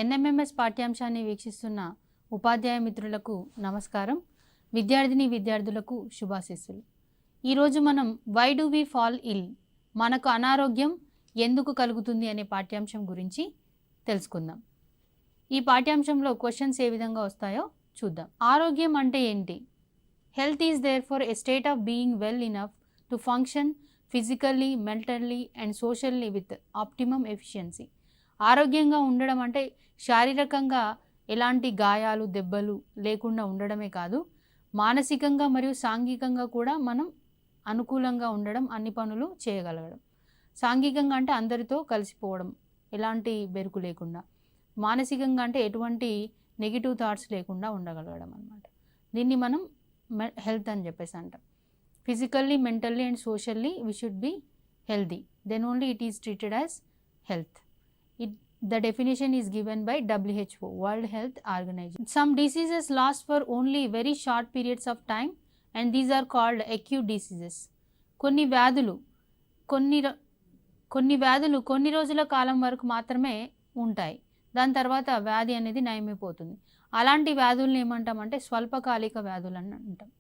NMMS పాఠ్యాంశాన్ని వీక్షిస్తున్న ఉపాధ్యాయ మిత్రులకు నమస్కారం. విద్యార్థులకు శుభాశీస్సులు. ఈరోజు మనం వై డు వి ఫాల్ ఇల్, మనకు అనారోగ్యం ఎందుకు కలుగుతుంది అనే పాఠ్యాంశం గురించి తెలుసుకుందాం. ఈ పాఠ్యాంశంలో క్వశ్చన్స్ ఏ విధంగా వస్తాయో చూద్దాం. ఆరోగ్యం అంటే ఏంటి? Health is there for a state of being well enough to function physically, mentally and socially with optimum efficiency. ఆరోగ్యంగా ఉండడం అంటే శారీరకంగా ఎలాంటి గాయాలు, దెబ్బలు లేకుండా ఉండడమే కాదు, మానసికంగా మరియు సాంఘికంగా కూడా మనం అనుకూలంగా ఉండడం, అన్ని పనులు చేయగలగడం. సాంఘికంగా అంటే అందరితో కలిసిపోవడం, ఎలాంటి బెరుకు లేకుండా. మానసికంగా అంటే ఎటువంటి నెగిటివ్ థాట్స్ లేకుండా ఉండగలగడం అన్నమాట. దీన్ని మనం హెల్త్ అని చెప్పేసి అంటాం. Physically, mentally and socially we should be healthy, then only it is treated as health. The definition is given by WHO, World Health Organization. Some diseases last for only very short periods of time and these are called acute diseases. కొన్ని వ్యాధులు కొన్ని రోజుల కాలం వరకు మాత్రమే ఉంటాయి, దాని తర్వాత వ్యాధి అనేది నయమైపోతుంది. అలాంటి వ్యాధులను ఏమంటామంటే స్వల్పకాలిక వ్యాధులు అని అంటాం.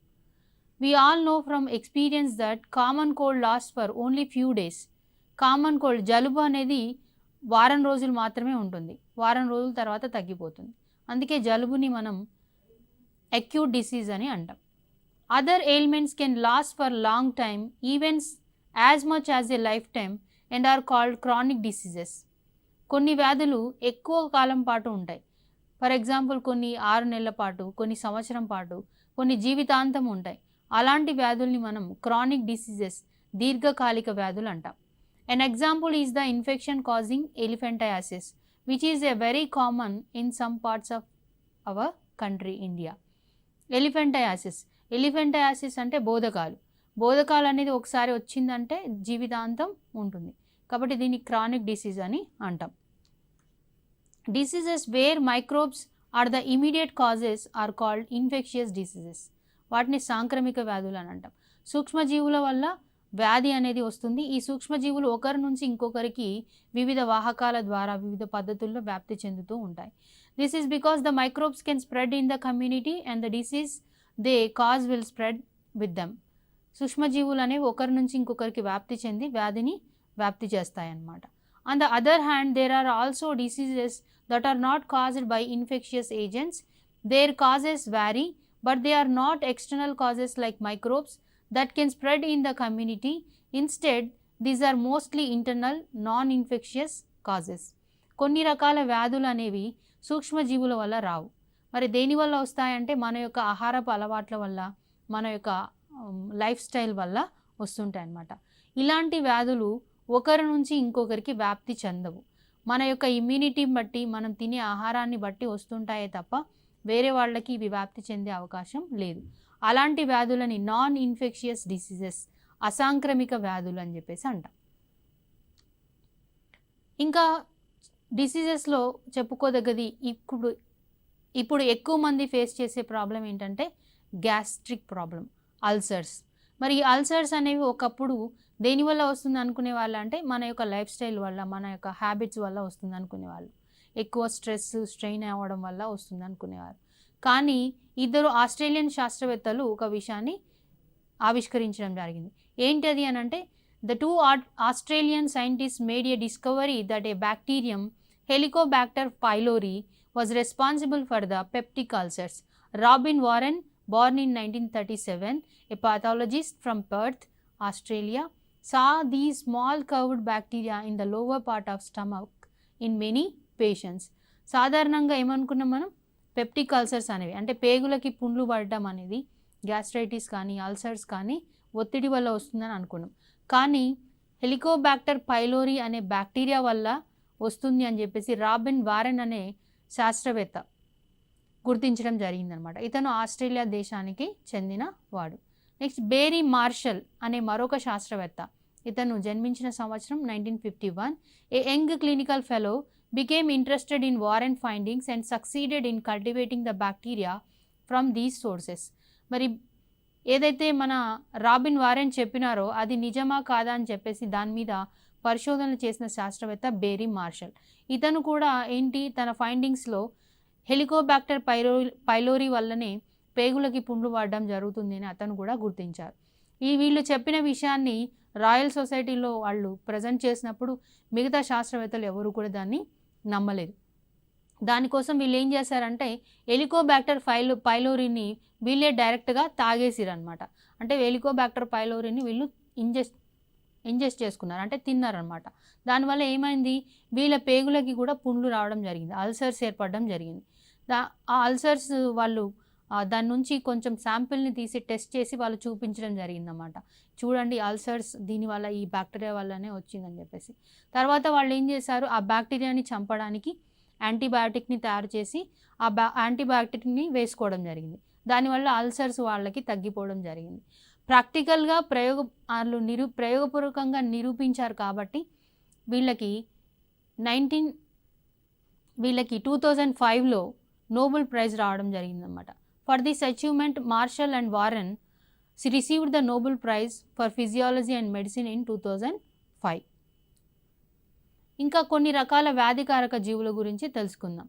We all know from experience that common cold lasts for only few days. Common cold, జలుబు అనేది వారం రోజులు మాత్రమే ఉంటుంది, వారం రోజుల తర్వాత తగ్గిపోతుంది. అందుకే జలుబుని మనం అక్యూట్ డిసీజ్ అని అంటాం. Other ailments can last for long time, even as much as a lifetime and are called chronic diseases. కొన్ని వ్యాధులు ఎక్కువ కాలం పాటు ఉంటాయి. ఫర్ ఎగ్జాంపుల్ కొన్ని 6 నెలల పాటు, కొన్ని సంవత్సరం పాటు, కొన్ని జీవితాంతం ఉంటాయి. అలాంటి వ్యాధుల్ని మనం క్రానిక్ డిసీజెస్, దీర్ఘకాలిక వ్యాధులు అంటాం. An example is the infection causing elephantiasis, which is a very common in some parts of our country, India. ఎలిఫెంటయాసిస్ అంటే బోధకాలు అనేది ఒకసారి వచ్చిందంటే జీవితాంతం ఉంటుంది, కాబట్టి దీన్ని క్రానిక్ డిసీజ్ అని అంటాం. Diseases where microbes are the immediate causes are called infectious diseases. వాటిని సాంక్రమిక వ్యాధులు అని అంటాం. సూక్ష్మజీవుల వల్ల వ్యాధి అనేది వస్తుంది. ఈ సూక్ష్మజీవులు ఒకరి నుంచి ఇంకొకరికి వివిధ వాహకాల ద్వారా వివిధ పద్ధతుల్లో వ్యాప్తి చెందుతూ ఉంటాయి. This is because the microbes can spread in the community and the disease they cause will spread with them. సూక్ష్మజీవులు అనేవి ఒకరి నుంచి ఇంకొకరికి వ్యాప్తి చెంది వ్యాధిని వ్యాప్తి చేస్తాయన్నమాట. On the other hand there are also diseases that are not caused by infectious agents. Their causes vary but they are not external causes like microbes that can spread in the community. Instead, these are mostly internal, non-infectious causes. కొన్ని రకాల వ్యాధులు అనేవి సూక్ష్మజీవుల వల్ల రావు. మరి దేని వల్ల వస్తాయంటే మన యొక్క ఆహారపు అలవాట్ల వల్ల, మన యొక్క లైఫ్ స్టైల్ వల్ల వస్తుంటాయి అన్నమాట. ఇలాంటి వ్యాధులు ఒకరి నుంచి ఇంకొకరికి వ్యాప్తి చెందవు. మన యొక్క ఇమ్యూనిటీని బట్టి, మనం తినే ఆహారాన్ని బట్టి వస్తుంటాయే తప్ప వేరే వాళ్ళకి ఇవి వ్యాప్తి చెందే అవకాశం లేదు. అలాంటి వ్యాధులని నాన్ ఇన్ఫెక్షియస్ డిసీజెస్, అసాంక్రమిక వ్యాధులు అని చెప్పేసి అంటాం. ఇంకా డిసీజెస్లో చెప్పుకోదగ్గది ఇప్పుడు ఎక్కువ మంది ఫేస్ చేసే ప్రాబ్లం ఏంటంటే గ్యాస్ట్రిక్ ప్రాబ్లం, అల్సర్స్. మరి ఈ అల్సర్స్ అనేవి ఒకప్పుడు దేనివల్ల వస్తుంది అనుకునే వాళ్ళు అంటే మన యొక్క లైఫ్ స్టైల్ వల్ల, మన యొక్క హ్యాబిట్స్ వల్ల వస్తుంది అనుకునేవాళ్ళు. ఎక్కువ స్ట్రెస్, స్ట్రెయిన్ అవ్వడం వల్ల వస్తుంది అనుకునేవారు. కానీ ఇద్దరు ఆస్ట్రేలియన్ శాస్త్రవేత్తలు ఒక విషయాన్ని ఆవిష్కరించడం జరిగింది. ఏంటది అని అంటే the 2 Australian scientist made A discovery that A bacterium Helicobacter pylori was responsible for the peptic ulcers. Robin Warren, born in 1937, a pathologist from Perth, Australia, saw these small curved bacteria in the lower part of stomach in many patients. సాధారణంగా ఏమనుకున్నాం మనం, peptic ulcers అనేవి అంటే పేగులకి పుండ్లు పడడం అనేది gastritis కానీ ulcers కానీ ఒత్తిడి వల్ల వస్తుందని అనుకున్నాం. కానీ హెలికోబాక్టర్ పైలోరీ అనే బ్యాక్టీరియా వల్ల వస్తుంది అని చెప్పేసి రాబిన్ వారెన్ అనే శాస్త్రవేత్త గుర్తించడం జరిగిందనమాట. ఇతను ఆస్ట్రేలియా దేశానికి చెందిన వాడు. నెక్స్ట్ బేరీ మార్షల్ అనే మరొక శాస్త్రవేత్త, ఇతను జన్మించిన సంవత్సరం 1951. A young clinical fellow became interested in Warren findings and succeeded in cultivating the bacteria from these sources. మరి ఏదైతే మన రాబిన్ వారెన్ చెప్పినారో అది నిజమా కాదా అని చెప్పేసి దాని మీద పరిశోధనలు చేసిన శాస్త్రవేత్త బేరీ మార్షల్. ఇతను కూడా ఏంటి తన ఫైండింగ్స్లో హెలికోబాక్టర్ పైలోరీ వల్లనే పేగులకి పుండ్లు పడడం జరుగుతుంది అని అతను కూడా గుర్తించారు. వీళ్ళు చెప్పిన విషయాన్ని రాయల్ సొసైటీలో వాళ్ళు ప్రజెంట్ చేసినప్పుడు మిగతా శాస్త్రవేత్తలు ఎవరు కూడా దాన్ని నమ్మలేదు. దానికోసం వీళ్ళు ఏం చేశారంటే హెలికోబాక్టర్ పైలోరీని వీళ్ళే డైరెక్ట్గా తాగేసిరనమాట. అంటే హెలికోబాక్టర్ పైలోరీని వీళ్ళు ఇంజెస్ట్ చేసుకున్నారు, అంటే తిన్నారనమాట. దానివల్ల ఏమైంది, వీళ్ళ పేగులకి కూడా పుండ్లు రావడం జరిగింది, అల్సర్స్ ఏర్పడడం జరిగింది. ఆ అల్సర్స్ వాళ్ళు దాని నుంచి కొంచెం శాంపిల్ని తీసి టెస్ట్ చేసి వాళ్ళు చూపించడం జరిగిందన్నమాట. చూడండి అల్సర్స్ దీనివల్ల ఈ బ్యాక్టీరియా వల్లనే వచ్చిందని చెప్పేసి. తర్వాత వాళ్ళు ఏం చేశారు, ఆ బ్యాక్టీరియాని చంపడానికి యాంటీబయాటిక్ని తయారు చేసి ఆ యాంటీబయాటిక్ని వేసుకోవడం జరిగింది. దానివల్ల అల్సర్స్ వాళ్ళకి తగ్గిపోవడం జరిగింది. ప్రాక్టికల్గా ప్రయోగపూర్వకంగా నిరూపించారు కాబట్టి వీళ్ళకి 2005లో నోబెల్ ప్రైజ్ రావడం జరిగిందన్నమాట. For this achievement Marshall and Warren received the Nobel prize for physiology and medicine in 2005. ఇంకా కొన్ని రకాల వ్యాధికారక జీవుల గురించి తెలుసుకుందాం.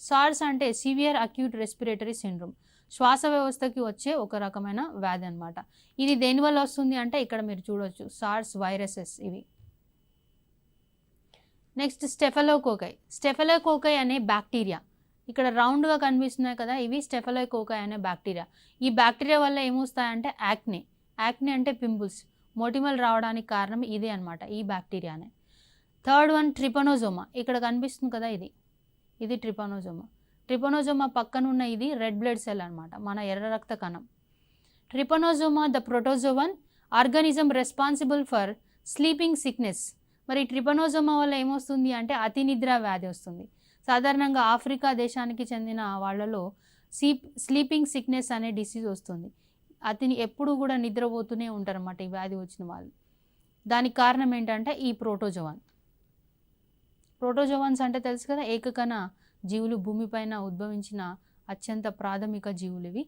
సార్స్ అంటే సివియర్ అక్యూట్ రెస్పిరేటరీ సిండ్రోమ్, శ్వాస వ్యవస్థకి వచ్చే ఒక రకమైన వ్యాధి అనమాట. ఇది దేనివల్ల వస్తుంది అంటే ఇక్కడ మీరు చూడొచ్చు సార్స్ వైరసెస్ ఇవి. నెక్స్ట్ స్టెఫెలోకోకై అనే బ్యాక్టీరియా, ఇక్కడ రౌండ్గా కనిపిస్తున్నాయి కదా, ఇవి స్టెఫెలోకోకై అనే బ్యాక్టీరియా. ఈ బ్యాక్టీరియా వల్ల ఏమొస్తాయంటే యాక్నే అంటే పింపుల్స్, మొటిమలు రావడానికి కారణం ఇదే అనమాట, ఈ బ్యాక్టీరియానే. థర్డ్ వన్ ట్రిపనోజోమా, ఇక్కడ కనిపిస్తుంది కదా, ఇది ట్రిపనోజోమా పక్కన ఉన్న ఇది రెడ్ బ్లడ్ సెల్ అనమాట, మన ఎర్ర రక్త కణం. Trypanosoma the protozoan organism responsible for sleeping sickness. మరి ట్రిపనోజోమా వల్ల ఏమొస్తుంది అంటే అతి నిద్ర వ్యాధి వస్తుంది. సాధారణంగా ఆఫ్రికా దేశానికి చెందిన వాళ్ళలో స్లీపింగ్ సిక్నెస్ అనే డిసీజ్ వస్తుంది. ఎప్పుడు కూడా నిద్రపోతూనే ఉంటారన్నమాట ఈ వ్యాధి వచ్చిన వాళ్ళు. దానికి కారణం ఏంటంటే ఈ ప్రోటోజోవన్స్ అంటే తెలుసు కదా, ఏకకణ జీవులు, భూమిపైన ఉద్భవించిన అత్యంత ప్రాథమిక జీవులు ఇవి.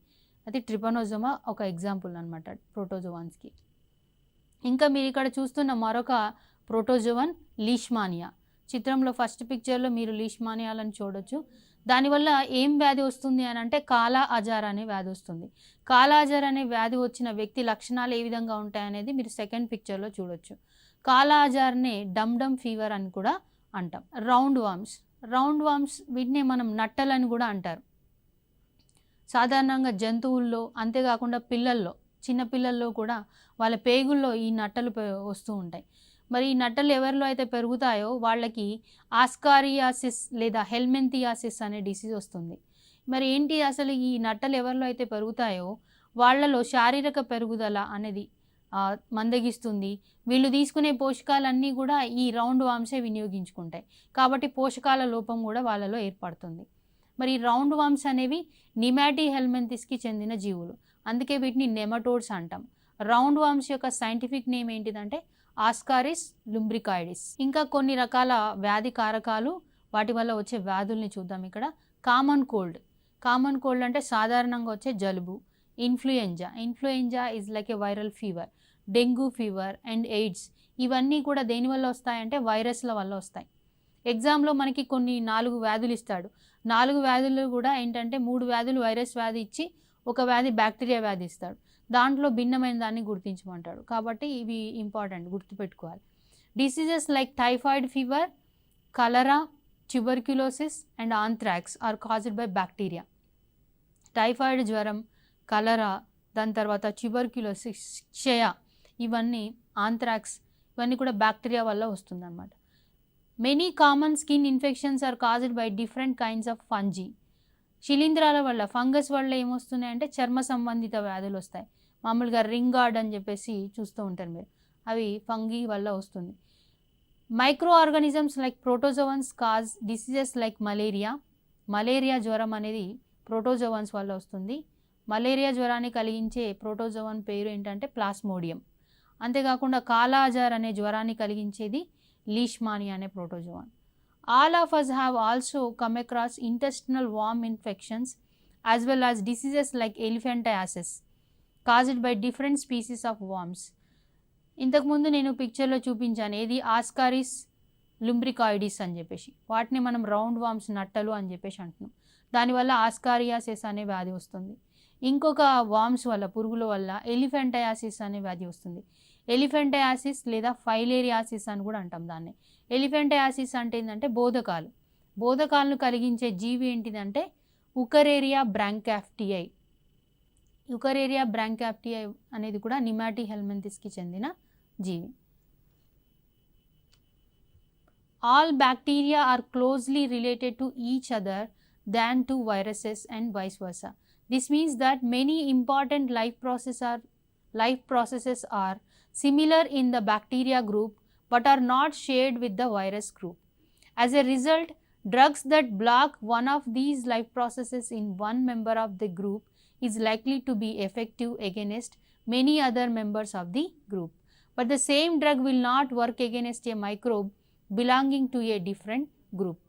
అది ట్రిపనోజోమా ఒక ఎగ్జాంపుల్ అనమాట ప్రోటోజోవన్స్కి. ఇంకా మీరు ఇక్కడ చూస్తున్న మరొక ప్రోటోజోవన్ లీష్మానియా. చిత్రంలో ఫస్ట్ పిక్చర్లో మీరు లీష్మానియాలను చూడొచ్చు. దానివల్ల ఏం వ్యాధి వస్తుంది అని అంటే కాలా అజార్ అనే వ్యాధి వస్తుంది. కాలా అజార్ అనే వ్యాధి వచ్చిన వ్యక్తి లక్షణాలు ఏ విధంగా ఉంటాయనేది మీరు సెకండ్ పిక్చర్లో చూడొచ్చు. కాలా అజార్నే డమ్ ఫీవర్ అని కూడా అంటాం. రౌండ్ వామ్స్ వీటిని మనం నట్టలని కూడా అంటారు. సాధారణంగా జంతువుల్లో, అంతేకాకుండా చిన్న పిల్లల్లో కూడా వాళ్ళ పేగుల్లో ఈ నట్టలు వస్తూ ఉంటాయి. మరి ఈ నట్టలు ఎవరిలో అయితే పెరుగుతాయో వాళ్ళకి ఆస్కారియాసిస్ లేదా హెల్మెంథియాసిస్ అనే డిసీజ్ వస్తుంది. మరి ఏంటి అసలు ఈ నట్టలు ఎవరిలో అయితే పెరుగుతాయో వాళ్ళలో శారీరక పెరుగుదల అనేది మందగిస్తుంది. వీళ్ళు తీసుకునే పోషకాలన్నీ కూడా ఈ రౌండ్ వామ్సే వినియోగించుకుంటాయి. కాబట్టి పోషకాల లోపం కూడా వాళ్ళలో ఏర్పడుతుంది. మరి రౌండ్ వామ్స్ అనేవి నిమాటీ హెల్మెంథిస్కి చెందిన జీవులు, అందుకే వీటిని నెమటోడ్స్ అంటాం. రౌండ్ వామ్స్ యొక్క సైంటిఫిక్ నేమ్ ఏంటిదంటే ఆస్కారిస్ లుంబ్రికాయిడిస్. ఇంకా కొన్ని రకాల వ్యాధి కారకాలు, వాటి వల్ల వచ్చే వ్యాధుల్ని చూద్దాం. ఇక్కడ కామన్ కోల్డ్ అంటే సాధారణంగా వచ్చే జలుబు. Influenza is like A viral fever. Dengue fever and AIDS ఇవన్నీ కూడా దేనివల్ల వస్తాయంటే వైరస్ల వల్ల వస్తాయి. ఎగ్జామ్లో మనకి కొన్ని 4 వ్యాధులు ఇస్తాడు. 4 వ్యాధులు కూడా ఏంటంటే 3 వ్యాధులు వైరస్ వ్యాధి ఇచ్చి 1 వ్యాధి బ్యాక్టీరియా వ్యాధి ఇస్తాడు. దాంట్లో భిన్నమైన దాన్ని గుర్తించమంటాడు. కాబట్టి ఇవి ఇంపార్టెంట్, గుర్తుపెట్టుకోవాలి. Diseases like typhoid fever, cholera, tuberculosis and anthrax are caused by bacteria. Typhoid జ్వరం, కలరా, దాని తర్వాత ట్యూబర్క్యులోసిస్, క్షయ, ఇవన్నీ ఆంథ్రాక్స్, ఇవన్నీ కూడా బ్యాక్టీరియా వల్ల వస్తుందన్నమాట. Many common skin infections are caused by different kinds of fungi. శిలీంధ్రాల వల్ల, ఫంగస్ వల్ల ఏమొస్తున్నాయంటే చర్మ సంబంధిత వ్యాధులు వస్తాయి. మామూలుగా రింగ్ గార్డ్ అని చెప్పేసి చూస్తూ ఉంటారు మీరు, అవి ఫంగీ వల్ల వస్తుంది. Micro organisms like protozoans cause diseases like malaria జ్వరం అనేది ప్రోటోజోవన్స్ వల్ల వస్తుంది. మలేరియా జ్వరాన్ని కలిగించే ప్రోటోజోవన్ పేరు ఏంటంటే ప్లాస్మోడియం. అంతేకాకుండా కాలా అజార్ అనే జ్వరాన్ని కలిగించేది లీష్మానియా అనే protozoan. All of us have also come across intestinal worm infections as well as diseases like elephantiasis caused by different species of worms. ఇంతకుముందు నేను పిక్చర్లో చూపించాను, ఏది ఆస్కారిస్ లుంబ్రికాయిడిస్ అని చెప్పేసి, వాటిని మనం రౌండ్ వామ్స్ నట్టలు అని చెప్పేసి అంటున్నాం. దానివల్ల ఆస్కారియాసిస్ అనే వ్యాధి వస్తుంది. ఇంకొక వామ్స్ వల్ల, పురుగుల వల్ల ఎలిఫెంటయాసిస్ అనే వ్యాధి వస్తుంది. ఎలిఫెంటయాసిస్ లేదా ఫైలేరియాసిస్ అని కూడా అంటాం దాన్ని. ఎలిఫెంటయాసిస్ అంటే ఏంటంటే బోధకాలను కలిగించే జీవి ఏంటిదంటే ఉకరేరియా బ్రాంకాఫ్టియై. యుకరేరియా బ్రాంకాఫ్టియై అనేది కూడా నిమాటి హెల్మెంతిస్కి చెందిన జీవి. All bacteria are closely related to each other than to viruses and vice versa. This means that many important life processes are similar in the bacteria group but are not shared with the virus group. As a result, drugs that block one of these life processes in one member of the group is likely to be effective against many other members of the group. But the same drug will not work against a microbe belonging to a different group.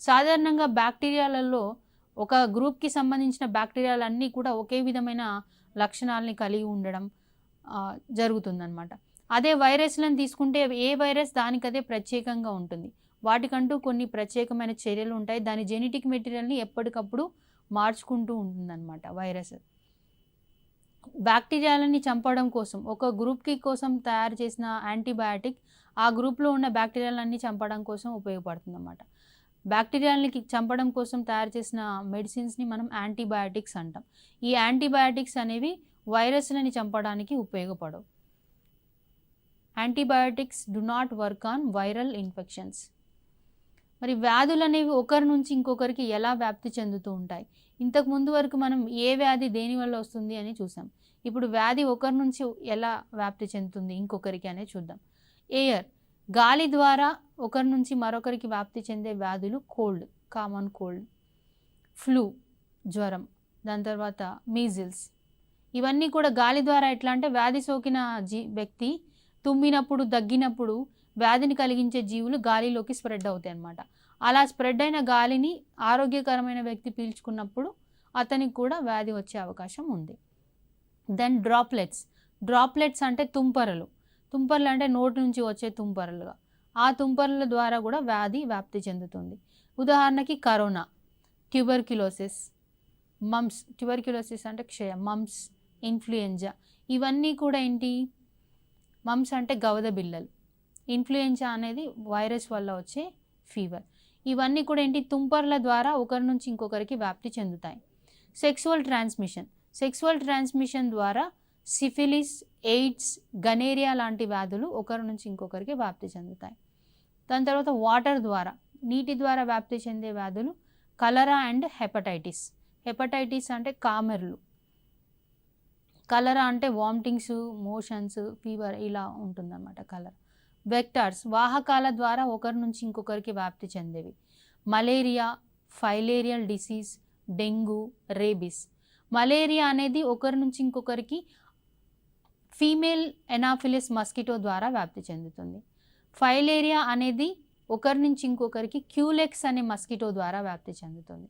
సాధారణంగా బ్యాక్టీరియాలలో ఒక గ్రూప్కి సంబంధించిన బ్యాక్టీరియాలన్నీ కూడా ఒకే విధమైన లక్షణాలని కలిగి ఉండడం జరుగుతుందన్నమాట. అదే వైరస్లను తీసుకుంటే ఏ వైరస్ దానికదే ప్రత్యేకంగా ఉంటుంది. వాటికంటూ కొన్ని ప్రత్యేకమైన చర్యలు ఉంటాయి. దాని జెనెటిక్ మెటీరియల్ని ఎప్పటికప్పుడు మార్చుకుంటూ ఉంటుందన్నమాట వైరస్. బ్యాక్టీరియాలని చంపడం కోసం ఒక గ్రూప్కి కోసం తయారు చేసిన యాంటీబయాటిక్ ఆ గ్రూప్లో ఉన్న బ్యాక్టీరియాలన్నీ చంపడం కోసం ఉపయోగపడుతుంది అన్నమాట. బ్యాక్టీరియాలని చంపడం కోసం తయారు చేసిన మెడిసిన్స్ని మనం యాంటీబయాటిక్స్ అంటాం. ఈ యాంటీబయాటిక్స్ అనేవి వైరస్లని చంపడానికి ఉపయోగపడవు. Antibiotics do not work on viral infections. మరి వ్యాధులు అనేవి ఒకరి నుంచి ఇంకొకరికి ఎలా వ్యాప్తి చెందుతూ ఉంటాయి? ఇంతకు ముందు వరకు మనం ఏ వ్యాధి దేనివల్ల వస్తుంది అని చూసాం. ఇప్పుడు వ్యాధి ఒకరి నుంచి ఎలా వ్యాప్తి చెందుతుంది ఇంకొకరికి అనేది చూద్దాం. ఎయిర్, గాలి ద్వారా ఒకరి నుంచి మరొకరికి వ్యాప్తి చెందే వ్యాధులు కోల్డ్, కామన్ కోల్డ్, ఫ్లూ జ్వరం, దాని తర్వాత మీజిల్స్. ఇవన్నీ కూడా గాలి ద్వారా ఎట్లా అంటే వ్యాధి సోకిన వ్యక్తి తుమ్మినప్పుడు దగ్గినప్పుడు వ్యాధిని కలిగించే జీవులు గాలిలోకి స్ప్రెడ్ అవుతాయి అన్నమాట. అలా స్ప్రెడ్ అయిన గాలిని ఆరోగ్యకరమైన వ్యక్తి పీల్చుకున్నప్పుడు అతనికి కూడా వ్యాధి వచ్చే అవకాశం ఉంది. దెన్ డ్రాప్లెట్స్ అంటే తుంపరలు అంటే నోటి నుంచి వచ్చే తుంపరలుగా, ఆ తుంపరల ద్వారా కూడా వ్యాధి వ్యాప్తి చెందుతుంది. ఉదాహరణకి కరోనా, ట్యూబర్క్యులోసిస్, మమ్స్, ట్యూబర్క్యులోసిస్ అంటే క్షయ, మమ్స్, ఇన్ఫ్లుయెంజా, ఇవన్నీ కూడా ఏంటి? మమ్స్ అంటే గవద బిళ్ళలు, ఇన్ఫ్లుయెంజా అనేది వైరస్ వల్ల వచ్చే ఫీవర్. ఇవన్నీ కూడా ఏంటి? తుంపర్ల ద్వారా ఒకరి నుంచి ఇంకొకరికి వ్యాప్తి చెందుతాయి. సెక్సువల్ ట్రాన్స్మిషన్ ద్వారా సిఫిలిస్, ఎయిడ్స్, గనేరియా లాంటి వ్యాధులు ఒకరి నుంచి ఇంకొకరికి వ్యాప్తి చెందుతాయి. దాని తర్వాత వాటర్ ద్వారా, నీటి ద్వారా వ్యాప్తి చెందే వ్యాధులు కలరా అండ్ హెపటైటిస్ అంటే కామెర్లు, కలరా అంటే వామిటింగ్స్, మోషన్స్, ఫీవర్ ఇలా ఉంటుందన్నమాట కలరా. వెక్టార్స్, వాహకాల ద్వారా ఒకరి నుంచి ఇంకొకరికి వ్యాప్తి చెందేవి. Malaria, filarial disease, dengue, rabies. Malaria అనేది ఒకరి నుంచి ఇంకొకరికి ఫీమేల్ ఎనాఫిలిస్ మస్కిటో ద్వారా వ్యాప్తి చెందుతుంది. ఫైలేరియా అనేది ఒకరి నుంచి ఇంకొకరికి క్యూలెక్స్ అనే మస్కిటో ద్వారా వ్యాప్తి చెందుతుంది.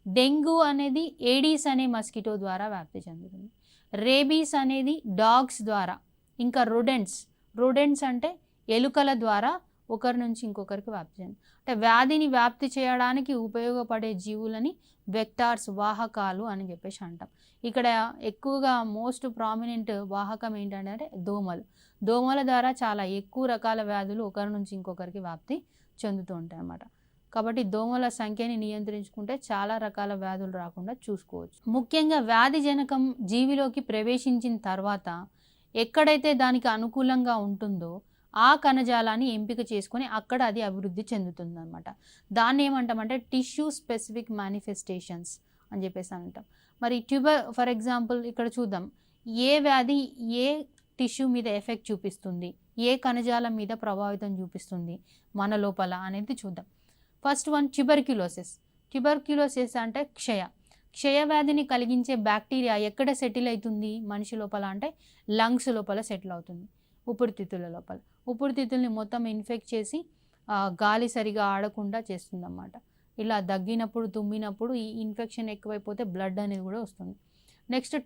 డెంగ్యూ అనేది ఏడీస్ అనే మస్కిటో ద్వారా వ్యాప్తి చెందుతుంది. రేబీస్ అనేది డాగ్స్ ద్వారా, ఇంకా రొడెంట్స్ అంటే ఎలుకల ద్వారా ఒకరి నుంచి ఇంకొకరికి వ్యాప్తి చెందుతుంది. అంటే వ్యాధిని వ్యాప్తి చేయడానికి ఉపయోగపడే జీవులని వెక్టార్స్, వాహకాలు అని చెప్పేసి అంటాం. ఇక్కడ ఎక్కువగా మోస్ట్ ప్రామినెంట్ వాహకం ఏంటంటే దోమల ద్వారా చాలా ఎక్కువ రకాల వ్యాధులు ఒకరి నుంచి ఇంకొకరికి వ్యాప్తి చెందుతూ ఉంటాయి అన్నమాట. కాబట్టి దోమల సంఖ్యని నియంత్రించుకుంటే చాలా రకాల వ్యాధులు రాకుండా చూసుకోవచ్చు. ముఖ్యంగా వ్యాధి జనకం జీవిలోకి ప్రవేశించిన తర్వాత ఎక్కడైతే దానికి అనుకూలంగా ఉంటుందో ఆ కణజాలాన్ని ఎంపిక చేసుకొని అక్కడ అది అభివృద్ధి చెందుతుంది అనమాట. దాన్ని ఏమంటామంటే టిష్యూ స్పెసిఫిక్ మేనిఫెస్టేషన్స్ అని చెప్పేసి అంటాం. మరి ఫర్ ఎగ్జాంపుల్ ఇక్కడ చూద్దాం, ఏ వ్యాధి ఏ టిష్యూ మీద ఎఫెక్ట్ చూపిస్తుంది, ఏ కణజాలం మీద ప్రభావితం చూపిస్తుంది మన లోపల అనేది చూద్దాం. ఫస్ట్ వన్ ట్యూబర్క్యులోసిస్ అంటే క్షయ వ్యాధిని కలిగించే బ్యాక్టీరియా ఎక్కడ సెటిల్ అవుతుంది మనిషి లోపల అంటే లంగ్స్ లోపల సెటిల్ అవుతుంది, ఊపిరితిత్తుల లోపల. ఊపిరితిత్తుల్ని మొత్తం ఇన్ఫెక్ట్ చేసి గాలి సరిగా ఆడకుండా చేస్తుందన్నమాట. ఇలా దగ్గినప్పుడు తుమ్మినప్పుడు ఈ ఇన్ఫెక్షన్ ఎక్కువైపోతే బ్లడ్ అనేది కూడా వస్తుంది. నెక్స్ట్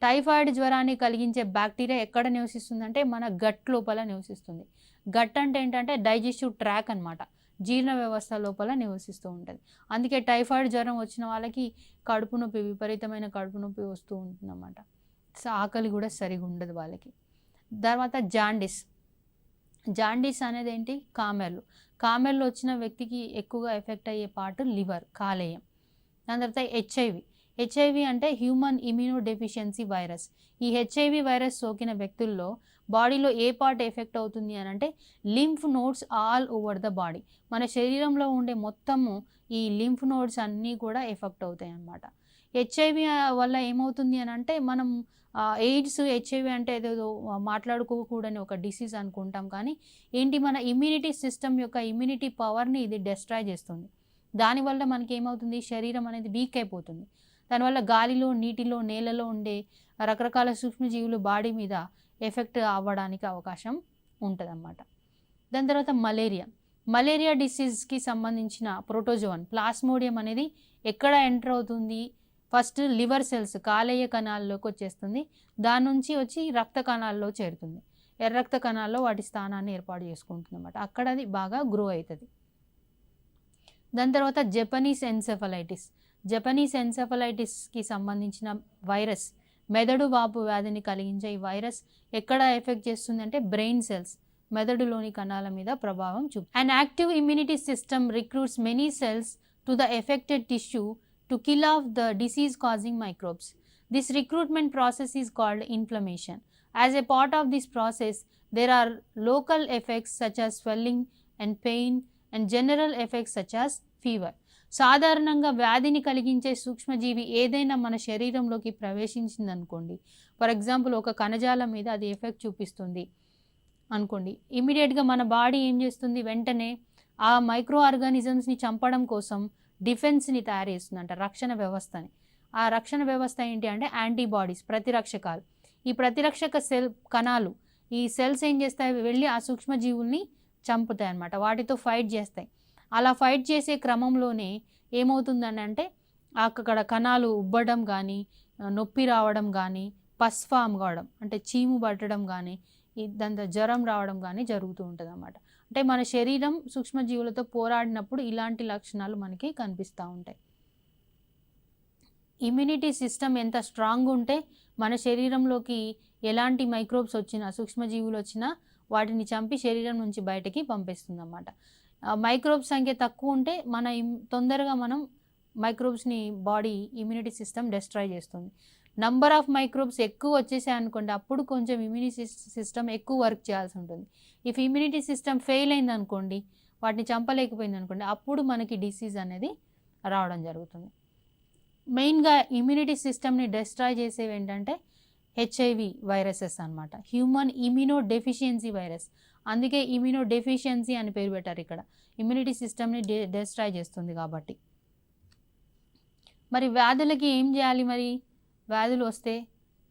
టైఫాయిడ్ జ్వరాన్ని కలిగించే బ్యాక్టీరియా ఎక్కడ నివసిస్తుందంటే మన గట్ లోపల నివసిస్తుంది. గట్ అంటే ఏంటంటే డైజెస్టివ్ ట్రాక్ అనమాట. జీర్ణ వ్యవస్థ లోపల నివసిస్తూ ఉంటుంది. అందుకే టైఫాయిడ్ జ్వరం వచ్చిన వాళ్ళకి కడుపు నొప్పి, విపరీతమైన కడుపు నొప్పి వస్తూ ఉంటుందన్నమాట. ఆకలి కూడా సరిగా ఉండదు వాళ్ళకి. తర్వాత జాండీస్ అనేది ఏంటి? కామెర్లు వచ్చిన వ్యక్తికి ఎక్కువగా ఎఫెక్ట్ అయ్యే పార్ట్ లివర్, కాలేయం. దాని తర్వాత హెచ్ఐవి అంటే హ్యూమన్ ఇమ్యూనో డెఫిషియన్సీ వైరస్. ఈ హెచ్ఐవి వైరస్ సోకిన వ్యక్తుల్లో బాడీలో ఏ పార్ట్ ఎఫెక్ట్ అవుతుంది అని అంటే lymph nodes all over the body. మన శరీరంలో ఉండే మొత్తము ఈ లింఫ్ నోడ్స్ అన్నీ కూడా ఎఫెక్ట్ అవుతాయి అన్నమాట. హెచ్ఐవి వల్ల ఏమవుతుంది అని అంటే మనం ఎయిడ్స్, హెచ్ఐవి అంటే ఏదో మాట్లాడుకోకూడని ఒక డిసీజ్ అనుకుంటాం, కానీ ఏంటి మన ఇమ్యూనిటీ సిస్టమ్ యొక్క ఇమ్యూనిటీ పవర్ని ఇది డిస్ట్రాయ్ చేస్తుంది. దానివల్ల మనకి ఏమవుతుంది? శరీరం అనేది వీక్ అయిపోతుంది. దానివల్ల గాలిలో, నీటిలో, నేలలో ఉండే రకరకాల సూక్ష్మజీవులు బాడీ మీద ఎఫెక్ట్ అవ్వడానికి అవకాశం ఉంటుందన్నమాట. దాని తర్వాత మలేరియా డిసీజ్కి సంబంధించిన ప్రోటోజోవన్ ప్లాస్మోడియం అనేది ఎక్కడ ఎంటర్ అవుతుంది? ఫస్ట్ లివర్ సెల్స్, కాలేయ కణాల్లోకి వచ్చేస్తుంది. దాని నుంచి వచ్చి రక్త కణాల్లో చేరుతుంది. ఎర్ర రక్త కణాల్లో వాటి స్థానాన్ని ఏర్పాటు చేసుకుంటుంది అన్నమాట. అక్కడ అది బాగా గ్రో అవుతుంది. దాని తర్వాత జపనీస్ ఎన్సెఫలైటిస్కి సంబంధించిన వైరస్, మెదడు వాపు వ్యాధిని కలిగించే ఈ వైరస్ ఎక్కడ ఎఫెక్ట్ చేస్తుంది అంటే బ్రెయిన్ సెల్స్, మెదడులోని కణాల మీద ప్రభావం and active immunity system recruits many cells to the affected tissue to kill off the disease causing microbes. This recruitment process is called inflammation. As a part of this process, there are local effects such as swelling and pain and general effects such as fever. సాధారణంగా వ్యాధిని కలిగించే సూక్ష్మజీవి ఏదైనా మన శరీరంలోకి ప్రవేశించింది అనుకోండి, for example ఒక కణజాలం మీద అది ఎఫెక్ట్ చూపిస్తుంది అనుకోండి, ఇమీడియట్గా మన బాడీ ఏం చేస్తుంది? వెంటనే ఆ మైక్రో ఆర్గానిజమ్స్ని చంపడం కోసం డిఫెన్స్ని తయారు చేస్తుందంట, రక్షణ వ్యవస్థని. ఆ రక్షణ వ్యవస్థ ఏంటి అంటే యాంటీబాడీస్, ప్రతిరక్షకాలు. ఈ ప్రతిరక్షక కణాలు, ఈ సెల్స్ ఏం చేస్తాయి? వెళ్ళి ఆ సూక్ష్మజీవుల్ని చంపుతాయి అన్నమాట, వాటితో ఫైట్ చేస్తాయి. అలా ఫైట్ చేసే క్రమంలోనే ఏమవుతుందని అంటే అక్కడ కణాలు ఉబ్బడం కానీ, నొప్పి రావడం కానీ, పస్ ఫామ్ కావడం అంటే చీము పట్టడం కానీ, దాంతో జ్వరం రావడం కానీ జరుగుతూ ఉంటుంది అన్నమాట. అంటే మన శరీరం సూక్ష్మజీవులతో పోరాడినప్పుడు ఇలాంటి లక్షణాలు మనకి కనిపిస్తూ ఉంటాయి. ఇమ్యూనిటీ సిస్టమ్ ఎంత స్ట్రాంగ్ ఉంటే మన శరీరంలోకి ఎలాంటి మైక్రోబ్స్ వచ్చినా, సూక్ష్మజీవులు వచ్చినా వాటిని చంపి శరీరం నుంచి బయటకి పంపిస్తుంది అన్నమాట. మైక్రోబ్స్ సంఖ్య తక్కువ ఉంటే తొందరగా మనం మైక్రోబ్స్ని బాడీ ఇమ్యూనిటీ సిస్టమ్ డిస్ట్రాయ్ చేస్తుంది. నంబర్ ఆఫ్ మైక్రోబ్స్ ఎక్కువ వచ్చేసాయి అనుకోండి, అప్పుడు కొంచెం ఇమ్యూనిటీ సిస్టమ్ ఎక్కువ వర్క్ చేయాల్సి ఉంటుంది. ఇఫ్ ఇమ్యూనిటీ సిస్టమ్ ఫెయిల్ అయింది అనుకోండి, వాటిని చంపలేకపోయింది అనుకోండి, అప్పుడు మనకి డిసీజ్ అనేది రావడం జరుగుతుంది. మెయిన్గా ఇమ్యూనిటీ సిస్టమ్ని డిస్ట్రాయ్ చేసేవి ఏంటంటే హెచ్ఐవి వైరసెస్ అనమాట, హ్యూమన్ ఇమ్యూనో డెఫిషియన్సీ వైరస్. అందుకే ఇమ్యూనో డెఫిషియన్సీ అని పేరు పెట్టారు ఇక్కడ, ఇమ్యూనిటీ సిస్టమ్ని డిస్ట్రాయ్ చేస్తుంది కాబట్టి. మరి వ్యాధులకి ఏం చేయాలి? మరి వ్యాధులు వస్తే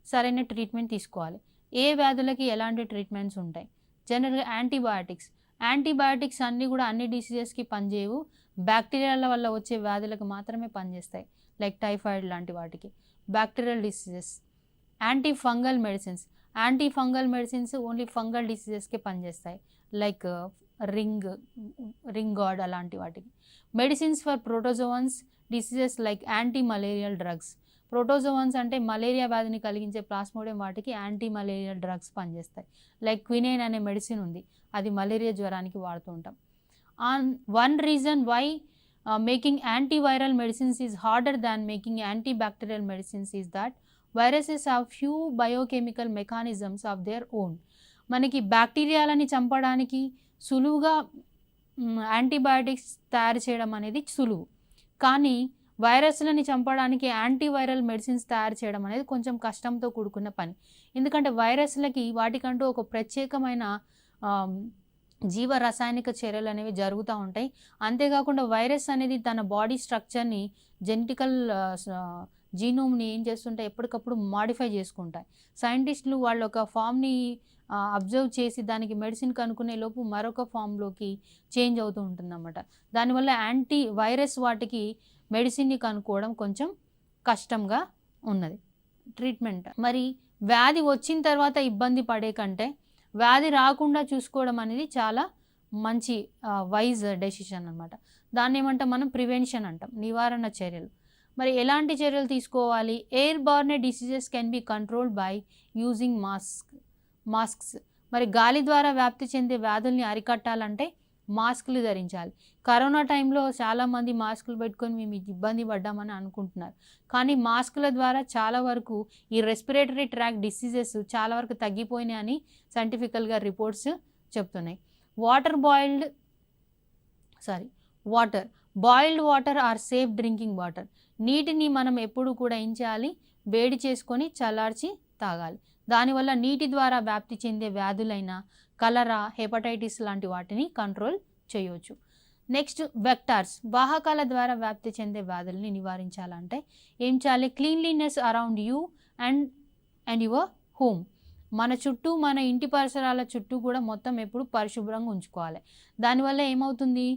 సరైన ట్రీట్మెంట్ తీసుకోవాలి. ఏ వ్యాధులకి ఎలాంటి ట్రీట్మెంట్స్ ఉంటాయి? జనరల్గా యాంటీబయాటిక్స్ అన్నీ కూడా అన్ని డిసీజెస్కి పనిచేయవు, బ్యాక్టీరియాల వల్ల వచ్చే వ్యాధులకు మాత్రమే పనిచేస్తాయి. లైక్ టైఫాయిడ్ లాంటి వాటికి, bacterial diseases. Antifungal medicines only fungal డిసీజెస్కి పనిచేస్తాయి, లైక్ రింగ్ గార్డ్ అలాంటి వాటికి. Medicines for protozoans diseases like antimalarial drugs. Protozoans అంటే మలేరియా వ్యాధిని కలిగించే ప్లాస్మోడియం, వాటికి యాంటీ మలేరియల్ డ్రగ్స్ పనిచేస్తాయి. లైక్ క్వినైన్ అనే మెడిసిన్ ఉంది, అది మలేరియా జ్వరానికి వాడుతూ ఉంటాం. One reason why making antiviral medicines is harder than making antibacterial medicines is that viruses have few biochemical mechanisms of their own. మనకి బ్యాక్టీరియాలని చంపడానికి సులువుగా యాంటీబయాటిక్స్ తయారు చేయడం అనేది సులువు, కానీ వైరస్లని చంపడానికి యాంటీవైరల్ మెడిసిన్స్ తయారు చేయడం అనేది కొంచెం కష్టంతో కూడుకున్న పని. ఎందుకంటే వైరస్లకి వాటికంటూ ఒక ప్రత్యేకమైన జీవ రసాయనిక చర్యలు అనేవి జరుగుతూ ఉంటాయి. అంతేకాకుండా వైరస్ అనేది తన బాడీ స్ట్రక్చర్ని, జెనెటికల్ జీనోమ్ని ఏం చేస్తుంటాయి, ఎప్పటికప్పుడు మాడిఫై చేసుకుంటాయి. సైంటిస్టులు వాళ్ళు ఒక ఫామ్ని అబ్జర్వ్ చేసి దానికి మెడిసిన్ కనుక్కునే లోపు మరొక ఫామ్లోకి చేంజ్ అవుతూ ఉంటుందన్నమాట. దానివల్ల యాంటీ వైరస్ వాటికి మెడిసిన్ని కనుక్కోవడం కొంచెం కష్టంగా ఉన్నది. ట్రీట్మెంట్. మరి వ్యాధి వచ్చిన తర్వాత ఇబ్బంది పడే కంటే వ్యాధి రాకుండా చూసుకోవడం అనేది చాలా మంచి వైజ్ డెసిషన్ అనమాట. దాన్ని ఏమంటాం మనం ప్రివెన్షన్ అంటాం, నివారణ చర్యలు. మరి ఎలాంటి చర్యలు తీసుకోవాలి? Airborne diseases can be controlled by using masks. మరి గాలి ద్వారా వ్యాప్తి చెందే వ్యాధుల్ని అరికట్టాలంటే మాస్కులు ధరించాలి. కరోనా టైంలో చాలామంది మాస్కులు పెట్టుకొని మేము ఇబ్బంది పడ్డామని అనుకుంటున్నారు, కానీ మాస్కుల ద్వారా చాలా వరకు ఈ రెస్పిరేటరీ ట్రాక్ డిసీజెస్ చాలా వరకు తగ్గిపోయినాయి అని సైంటిఫికల్గా రిపోర్ట్స్ చెప్తున్నాయి. Boiled water are safe drinking water. నీటిని మనం ఎప్పుడు కూడా ఏం చేయాలి? వేడి చేసుకొని చల్లార్చి తాగాలి. దానివల్ల నీటి ద్వారా వ్యాప్తి చెందే వ్యాధులైన కలరా, హెపటైటిస్ లాంటి వాటిని కంట్రోల్ చేయవచ్చు. నెక్స్ట్ వెక్టార్స్, వాహకాల ద్వారా వ్యాప్తి చెందే వ్యాధుల్ని నివారించాలంటే ఏం చేయాలి? Cleanliness around you and your home. మన చుట్టూ, మన ఇంటి పరిసరాల చుట్టూ కూడా మొత్తం ఎప్పుడు పరిశుభ్రంగా ఉంచుకోవాలి. దానివల్ల ఏమవుతుంది?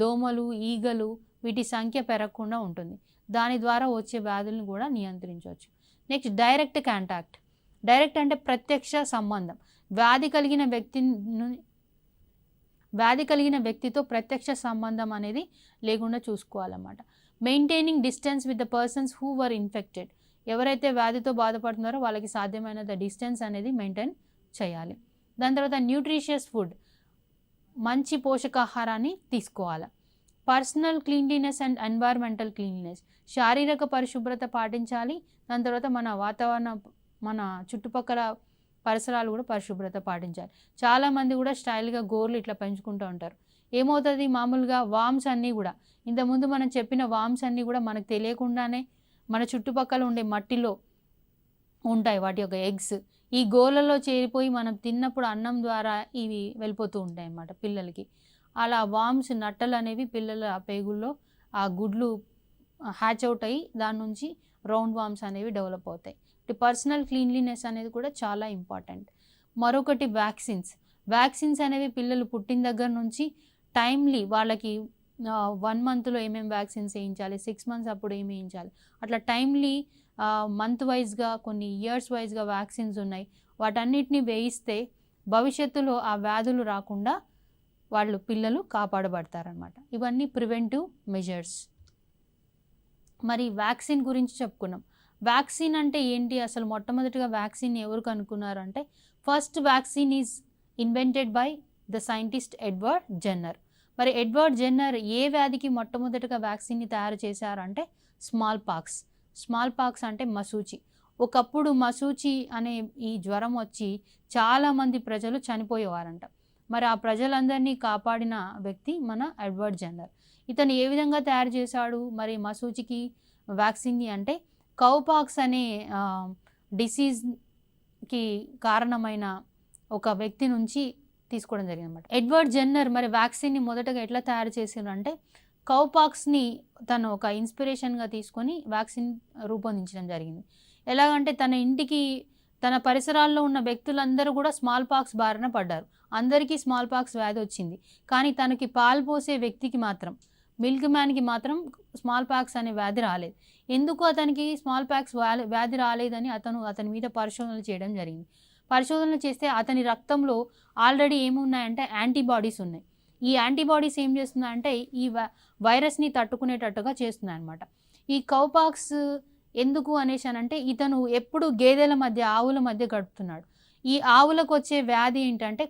దోమలు, ఈగలు వీటి సంఖ్య పెరగకుండా ఉంటుంది. దాని ద్వారా వచ్చే వ్యాధులను కూడా నియంత్రించవచ్చు. Next direct contact. డైరెక్ట్ అంటే ప్రత్యక్ష సంబంధం. వ్యాధి కలిగిన వ్యక్తితో ప్రత్యక్ష సంబంధం అనేది లేకుండా చూసుకోవాలన్నమాట. Maintaining distance with the persons who were infected. ఎవరైతే వ్యాధితో బాధపడుతున్నారో వాళ్ళకి సాధ్యమైనంత డిస్టెన్స్ అనేది మెయింటైన్ చేయాలి. దాని తర్వాత న్యూట్రిషియస్ ఫుడ్, మంచి పోషకాహారాన్ని తీసుకోవాలి. Personal cleanliness and environmental cleanliness, శారీరక పరిశుభ్రత పాటించాలి. దాని తర్వాత మన వాతావరణం, మన చుట్టుపక్కల పరిసరాలు కూడా పరిశుభ్రత పాటించాలి. చాలామంది కూడా స్టైల్గా గోర్లు ఇట్లా పెంచుకుంటూ ఉంటారు. ఏమవుతుంది? మామూలుగా వామ్స్ అన్నీ కూడా, ఇంతకుముందు మనం చెప్పిన వామ్స్ అన్నీ కూడా మనకు తెలియకుండానే మన చుట్టుపక్కల ఉండే మట్టిలో ఉంటాయి, వాటి యొక్క ఎగ్స్. ఈ గోళ్ళలో చేరిపోయి మనం తిన్నప్పుడు అన్నం ద్వారా ఇవి వెళ్ళిపోతూ ఉంటాయి అన్నమాట పిల్లలకి. అలా వామ్స్, నట్టలు అనేవి పిల్లల పేగుల్లో ఆ గుడ్లు హ్యాచ్ అవుట్ అయ్యి దాని నుంచి రౌండ్ వామ్స్ అనేవి డెవలప్ అవుతాయి. పర్సనల్ క్లీన్లీనెస్ అనేది కూడా చాలా ఇంపార్టెంట్. మరొకటి వ్యాక్సిన్స్ అనేవి పిల్లలు పుట్టిన దగ్గర నుంచి టైమ్లీ వాళ్ళకి 1 monthలో ఏమేమి వ్యాక్సిన్స్ వేయించాలి, 6 months అప్పుడు ఏమి వేయించాలి, అట్లా టైమ్లీ మంత్ వైజ్గా, కొన్ని ఇయర్స్ వైజ్గా వ్యాక్సిన్స్ ఉన్నాయి. వాటన్నిటిని వేయిస్తే భవిష్యత్తులో ఆ వ్యాధులు రాకుండా పిల్లలు కాపాడబడతారనమాట. ఇవన్నీ ప్రివెంటివ్ మెజర్స్. మరి వ్యాక్సిన్ గురించి చెప్పుకున్నాం. వ్యాక్సిన్ అంటే ఏంటి? అసలు మొట్టమొదటిగా వ్యాక్సిన్ ఎవరు కనుక్కున్నారు అంటే, first vaccine is invented by the scientist Edward Jenner. మరి ఎడ్వర్డ్ జెన్నర్ ఏ వ్యాధికి మొట్టమొదటిగా వ్యాక్సిన్ని తయారు చేశారంటే స్మాల్ పాక్స్ అంటే మసూచి. ఒకప్పుడు మసూచి అనే ఈ జ్వరం వచ్చి చాలామంది ప్రజలు చనిపోయేవారంట. మరి ఆ ప్రజలందరినీ కాపాడిన వ్యక్తి మన ఎడ్వర్డ్ జెన్నర్. ఇతను ఏ విధంగా తయారు చేశాడు మరి మసూచికి వ్యాక్సిన్ని అంటే, కౌపాక్స్ అనే డిసీజ్కి కారణమైన ఒక వ్యక్తి నుంచి తీసుకోవడం జరిగింది అనమాట. ఎడ్వర్డ్ జెన్నర్ మరి వ్యాక్సిన్ని మొదటగా ఎట్లా తయారు చేశారు అంటే, కౌపాక్స్ని తను ఒక ఇన్స్పిరేషన్గా తీసుకొని వ్యాక్సిన్ రూపొందించడం జరిగింది. ఎలాగంటే తన ఇంటికి, తన పరిసరాల్లో ఉన్న వ్యక్తులందరూ కూడా స్మాల్ పాక్స్ బారిన పడ్డారు. అందరికీ స్మాల్ పాక్స్ వ్యాధి వచ్చింది. కానీ తనకి పాలు పోసే వ్యక్తికి మాత్రం, మిల్క్ మ్యాన్కి మాత్రం స్మాల్ పాక్స్ అనే వ్యాధి రాలేదు. ఎందుకు అతనికి స్మాల్ పాక్స్ వ్యాధి రాలేదని అతని మీద పరిశోధనలు చేయడం జరిగింది. పరిశోధనలు చేస్తే అతని రక్తంలో ఆల్రెడీ ఏమున్నాయంటే యాంటీబాడీస్ ఉన్నాయి. ఈ యాంటీబాడీస్ ఏం చేస్తున్నాయంటే ఈ వైరస్ని తట్టుకునేటట్టుగా చేస్తున్నాయి అన్నమాట. ఈ కౌపాక్స్ ఎందుకు అనేసానంటే, ఇతను ఎప్పుడు గేదెల మధ్య, ఆవుల మధ్య గడుపుతున్నాడు. ఈ ఆవులకు వచ్చే వ్యాధి ఏంటంటే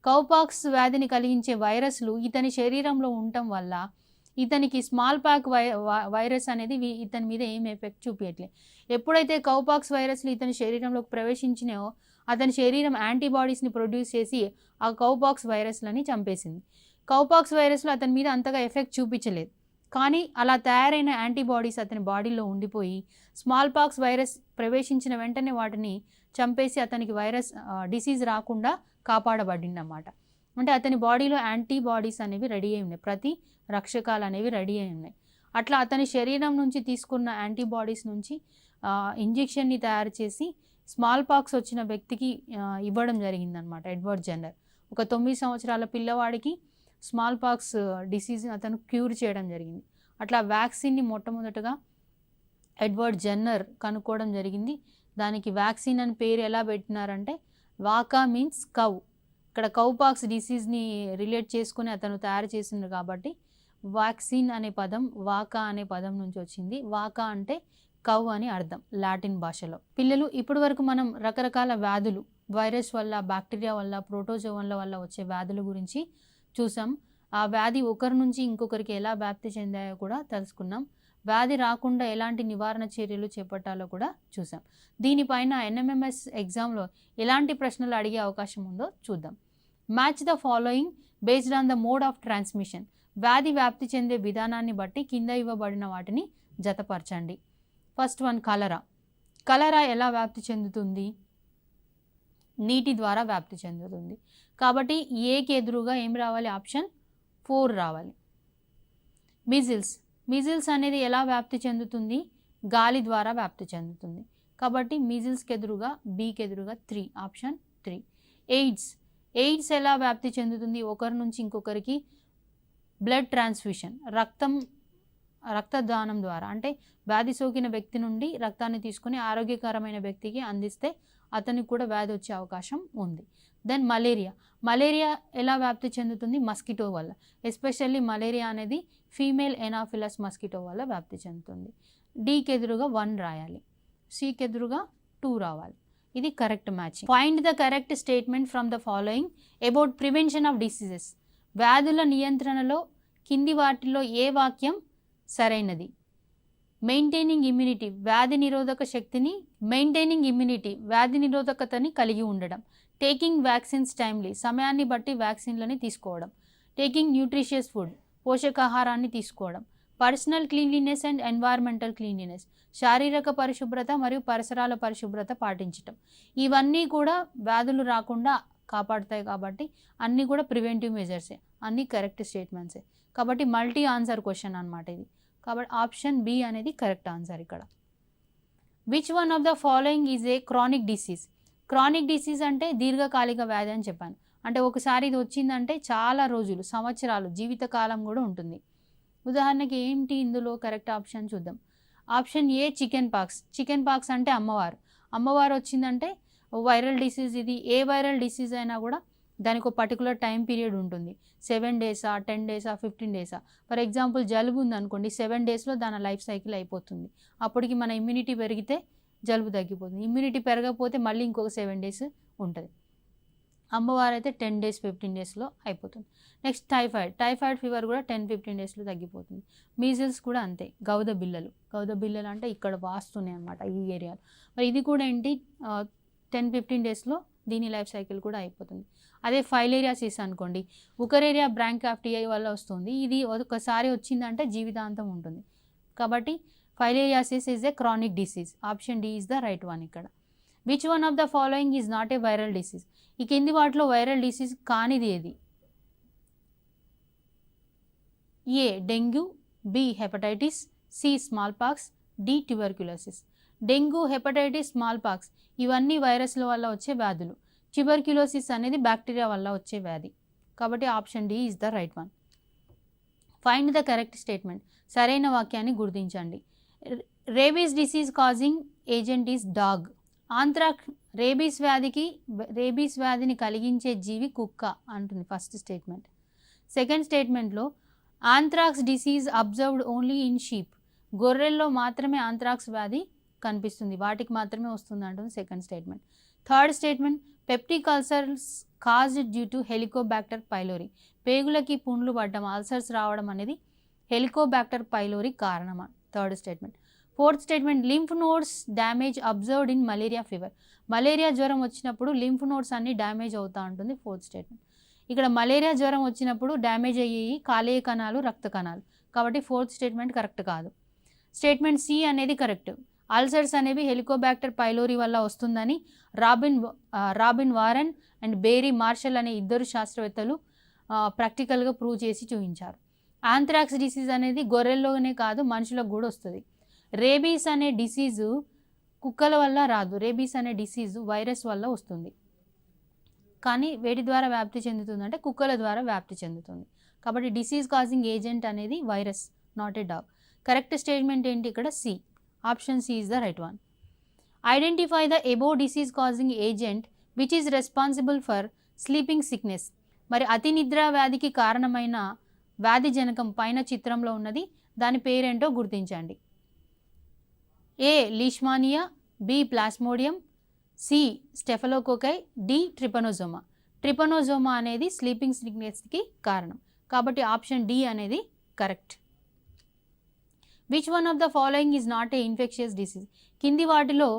కౌపాక్స్ వ్యాధిని కలిగించే వైరస్లు ఇతని శరీరంలో ఉండటం వల్ల ఇతనికి స్మాల్ పాక్ వైరస్ అనేది ఇతని మీద ఏం ఎఫెక్ట్ చూపించట్లేదు. ఎప్పుడైతే కౌపాక్స్ వైరస్లు ఇతని శరీరంలోకి ప్రవేశించినాయో అతని శరీరం యాంటీబాడీస్ని ప్రొడ్యూస్ చేసి ఆ కౌపాక్స్ వైరస్లని చంపేసింది. కౌపాక్స్ వైరస్లు అతని మీద అంతగా ఎఫెక్ట్ చూపించలేదు, కానీ అలా తయారైన యాంటీబాడీస్ అతని బాడీలో ఉండిపోయి స్మాల్ పాక్స్ వైరస్ ప్రవేశించిన వెంటనే వాటిని చంపేసి అతనికి డిసీజ్ రాకుండా కాపాడబడిందన్నమాట. అంటే అతని బాడీలో యాంటీబాడీస్ అనేవి రెడీ అయి ఉన్నాయి, ప్రతి రక్షకాలు అనేవి రెడీ అయి ఉన్నాయి. అట్లా అతని శరీరం నుంచి తీసుకున్న యాంటీబాడీస్ నుంచి ఇంజెక్షన్ని తయారు చేసి స్మాల్ పాక్స్ వచ్చిన వ్యక్తికి ఇవ్వడం జరిగిందనమాట. ఎడ్వర్డ్ జెన్నర్ ఒక 9 సంవత్సరాల పిల్లవాడికి స్మాల్ పాక్స్ డిసీజ్ అతను క్యూర్ చేయడం జరిగింది. అట్లా వ్యాక్సిన్ని మొట్టమొదటగా ఎడ్వర్డ్ జెన్నర్ కనుక్కోవడం జరిగింది. దానికి వ్యాక్సిన్ అని పేరు ఎలా పెట్టినారంటే వాకా మీన్స్ కవ్. ఇక్కడ కౌపాక్స్ డిసీజ్ని రిలేట్ చేసుకుని అతను తయారు చేసిండు కాబట్టి వ్యాక్సిన్ అనే పదం వాకా అనే పదం నుంచి వచ్చింది. వాకా అంటే కవ్ అని అర్థం లాటిన్ భాషలో. పిల్లలు ఇప్పటి వరకు మనం రకరకాల వ్యాధులు వైరస్ వల్ల, బ్యాక్టీరియా వల్ల, ప్రోటోజోవన్ల వల్ల వచ్చే వ్యాధుల గురించి చూసాం. ఆ వ్యాధి ఒకరి నుంచి ఇంకొకరికి ఎలా వ్యాప్తి చెందాయో కూడా తెలుసుకున్నాం. వ్యాధి రాకుండా ఎలాంటి నివారణ చర్యలు చేపట్టాలో కూడా చూసాం. దీనిపైన ఎన్ఎంఎంఎస్ ఎగ్జామ్లో ఎలాంటి ప్రశ్నలు అడిగే అవకాశం ఉందో చూద్దాం. Match the following based on the mode of transmission. వ్యాధి వ్యాప్తి చెందే విధానాన్ని బట్టి కింద ఇవ్వబడిన వాటిని జతపరచండి. ఫస్ట్ వన్ కలరా. కలరా ఎలా వ్యాప్తి చెందుతుంది? నీటి ద్వారా వ్యాప్తి చెందుతుంది. కాబట్టి ఏకి ఎదురుగా ఏం రావాలి? ఆప్షన్ 4 రావాలి. మిజిల్స్. మిజిల్స్ అనేది ఎలా వ్యాప్తి చెందుతుంది? గాలి ద్వారా వ్యాప్తి చెందుతుంది. కాబట్టి మిజిల్స్కి ఎదురుగా బీకి ఎదురుగా 3, ఆప్షన్ 3. ఎయిడ్స్. ఎయిడ్స్ ఎలా వ్యాప్తి చెందుతుంది? ఒకరి నుంచి ఇంకొకరికి బ్లడ్ ట్రాన్స్ఫ్యూషన్, రక్తదానం ద్వారా. అంటే వ్యాధి సోకిన వ్యక్తి నుండి రక్తాన్ని తీసుకొని ఆరోగ్యకరమైన వ్యక్తికి అందిస్తే అతనికి కూడా వ్యాధి వచ్చే అవకాశం ఉంది. Then malaria. మలేరియా ఎలా వ్యాప్తి చెందుతుంది? మస్కిటో వల్ల. ఎస్పెషల్లీ మలేరియా అనేది ఫీమేల్ ఎనాఫిలస్ మస్కిటో వల్ల వ్యాప్తి చెందుతుంది. డీకి ఎదురుగా 1 రాయాలి, సికి ఎదురుగా 2 రావాలి. ఇది correct matching. Find the correct statement from the following about prevention of diseases. వ్యాధుల నియంత్రణలో కింది వాటిలో ఏ వాక్యం సరైనది? మెయింటైనింగ్ ఇమ్యూనిటీ, వ్యాధి నిరోధకతని కలిగి ఉండడం. టేకింగ్ వ్యాక్సిన్స్ టైమ్లీ, సమయాన్ని బట్టి వ్యాక్సిన్లని తీసుకోవడం. టేకింగ్ న్యూట్రిషియస్ ఫుడ్, పోషకాహారాన్ని తీసుకోవడం. Personal cleanliness and environmental cleanliness, శారీరక పరిశుభ్రత మరియు పరిసరాల పరిశుభ్రత పాటించటం. ఇవన్నీ కూడా వ్యాధులు రాకుండా కాపాడుతాయి కాబట్టి అన్నీ కూడా ప్రివెంటివ్ మెజర్సే, అన్నీ కరెక్ట్ స్టేట్మెంట్సే. కాబట్టి మల్టీ ఆన్సర్ క్వశ్చన్ అనమాట ఇది. కాబట్టి ఆప్షన్ బి అనేది కరెక్ట్ ఆన్సర్ ఇక్కడ. Which one of the following is a chronic disease? Chronic disease అంటే దీర్ఘకాలిక వ్యాధి అని చెప్పాను. అంటే ఒకసారి ఇది వచ్చిందంటే చాలా రోజులు, సంవత్సరాలు, జీవితకాలం కూడా ఉంటుంది. ఉదాహరణకి ఏంటి ఇందులో కరెక్ట్ ఆప్షన్ చూద్దాం. Option A chicken pox. Chicken pox అంటే అమ్మవారు వచ్చిందంటే వైరల్ డిసీజ్. ఇది ఏ వైరల్ డిసీజ్ అయినా కూడా దానికి ఒక పర్టికులర్ టైం పీరియడ్ ఉంటుంది. 7 డేసా, 10 డేసా, 15 డేసా. ఫర్ ఎగ్జాంపుల్ జలుబు ఉందనుకోండి, 7 డేస్లో దాని లైఫ్ సైకిల్ అయిపోతుంది. అప్పటికి మన ఇమ్యూనిటీ పెరిగితే జలుబు తగ్గిపోతుంది. ఇమ్యూనిటీ పెరగకపోతే మళ్ళీ ఇంకొక 7 డేస్ ఉంటుంది. అమ్మవారు అయితే 10 డేస్, 15 డేస్లో అయిపోతుంది. నెక్స్ట్ టైఫాయిడ్ ఫీవర్ కూడా 10-15 డేస్లో తగ్గిపోతుంది. మీజిల్స్ కూడా అంతే. గౌద బిళ్ళలు అంటే ఇక్కడ వాస్తున్నాయి అన్నమాట ఈ ఏరియాలో. మరి ఇది కూడా ఏంటి 10-15 డేస్లో దీని లైఫ్ సైకిల్ కూడా అయిపోతుంది. అదే ఫైలేరియాసిస్ అనుకోండి, ఉకరేరియా బ్రాంకాప్టియా వల్ల వస్తుంది. ఇది ఒకసారి వచ్చిందంటే జీవితాంతం ఉంటుంది. కాబట్టి filariasis is a chronic disease. Option D is the right one ఇక్కడ. Which one of the following is not a viral disease? ఈ కింది వాటిలో వైరల్ డిసీజ్ కానిది ఏది? A dengue, B hepatitis, C smallpox, D tuberculosis. Dengue, hepatitis, smallpox ఇవన్నీ వైరస్ల వల్ల వచ్చే వ్యాధులు. ట్యూబర్క్యులోసిస్ అనేది బ్యాక్టీరియా వల్ల వచ్చే వ్యాధి. కాబట్టి option D is the right one. Find the correct statement. సరైన వాక్యాన్ని గుర్తించండి. Rabies disease causing agent is dog. Rabies వ్యాధిని కలిగించే జీవి కుక్క అంటుంది ఫస్ట్ స్టేట్మెంట్. సెకండ్ స్టేట్మెంట్లో anthrax disease observed only in sheep. గొర్రెల్లో మాత్రమే ఆంథ్రాక్స్ వ్యాధి కనిపిస్తుంది, వాటికి మాత్రమే వస్తుంది అంటుంది second statement. Third statement peptic ulcers caused due to Helicobacter pylori. పేగులకి పుండ్లు పడ్డం, అల్సర్స్ రావడం అనేది హెలికోబాక్టర్ పైలోరీ కారణమా? Third statement. Fourth statement lymph nodes damage observed in malaria fever. Malaria జ్వరం వచ్చినప్పుడు లింఫ్ నోడ్స్ అన్ని డ్యామేజ్ అవుతూ ఉంటుంది ఫోర్త్ స్టేట్మెంట్. ఇక్కడ మలేరియా జ్వరం వచ్చినప్పుడు డ్యామేజ్ అయ్యేవి కాలేయ కణాలు, రక్త కణాలు. కాబట్టి ఫోర్త్ స్టేట్మెంట్ కరెక్ట్ కాదు. స్టేట్మెంట్ సి అనేది కరెక్ట్. అల్సర్స్ అనేవి హెలికోబాక్టర్ పైలోరీ వల్ల వస్తుందని రాబిన్ వారెన్ అండ్ బేరీ మార్షల్ అనే ఇద్దరు శాస్త్రవేత్తలు ప్రాక్టికల్గా ప్రూవ్ చేసి చూపించారు. ఆంథ్రాక్స్ డిసీజ్ అనేది గొర్రెల్లోనే కాదు మనుషులకు కూడా వస్తుంది. రేబీస్ అనే డిసీజు కుక్కల వల్ల రాదు. రేబీస్ అనే డిసీజు వైరస్ వల్ల వస్తుంది. కానీ వేటి ద్వారా వ్యాప్తి చెందుతుంది అంటే కుక్కల ద్వారా వ్యాప్తి చెందుతుంది. కాబట్టి డిసీజ్ కాజింగ్ ఏజెంట్ అనేది virus, not a dog. Correct statement ఏంటి ఇక్కడ? C. Option C is the right one. Identify the above disease causing agent which is responsible for sleeping sickness. మరి అతి నిద్ర వ్యాధికి కారణమైన వ్యాధి జనకం పైన చిత్రంలో ఉన్నది, దాని పేరేంటో గుర్తించండి. A Leishmania, B Plasmodium, C Staphylococci, D Trypanosoma. Trypanosoma అనేది స్లీపింగ్ సిక్నెస్కి కారణం, కాబట్టి ఆప్షన్ డి అనేది correct. Which one of the following is not a infectious disease. కింది వాటిలో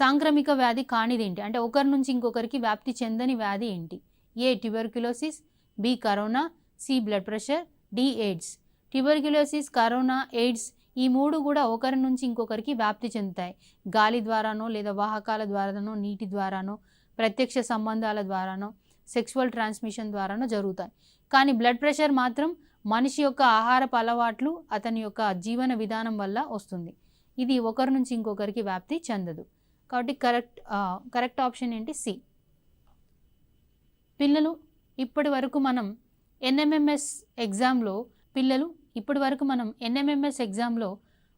సాంక్రమిక వ్యాధి కానిదేంటి, అంటే ఒకరి నుంచి ఇంకొకరికి వ్యాప్తి చెందని వ్యాధి ఏంటి? A tuberculosis, B corona, C blood pressure, D AIDS. Tuberculosis, corona, AIDS ఈ మూడు కూడా ఒకరి నుంచి ఇంకొకరికి వ్యాప్తి చెందుతాయి. గాలి ద్వారానో లేదా వాహకాల ద్వారానో, నీటి ద్వారానో, ప్రత్యక్ష సంబంధాల ద్వారానో, సెక్సువల్ ట్రాన్స్మిషన్ ద్వారానో జరుగుతాయి. కానీ బ్లడ్ ప్రెషర్ మాత్రం మనిషి యొక్క ఆహారపు అలవాట్లు, అతని యొక్క జీవన విధానం వల్ల వస్తుంది. ఇది ఒకరి నుంచి ఇంకొకరికి వ్యాప్తి చెందదు. కాబట్టి కరెక్ట్ ఆప్షన్ ఏంటి? సి. పిల్లలు ఇప్పటి వరకు మనం ఎన్ఎంఎంఎస్ ఎగ్జామ్లో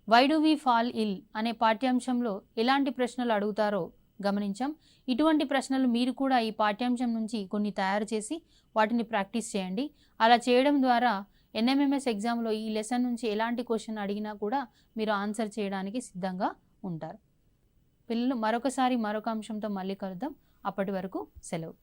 వై డు వి ఫాల్ ఇల్ అనే పాఠ్యాంశంలో ఎలాంటి ప్రశ్నలు అడుగుతారో గమనించాం. ఇటువంటి ప్రశ్నలు మీరు కూడా ఈ పాఠ్యాంశం నుంచి కొన్ని తయారు చేసి వాటిని ప్రాక్టీస్ చేయండి. అలా చేయడం ద్వారా ఎన్ఎంఎంఎస్ ఎగ్జామ్లో ఈ లెసన్ నుంచి ఎలాంటి క్వశ్చన్ అడిగినా కూడా మీరు ఆన్సర్ చేయడానికి సిద్ధంగా ఉంటారు. పిల్లలు మరొక అంశంతో మళ్ళీ కలుద్దాం. అప్పటి వరకు సెలవు.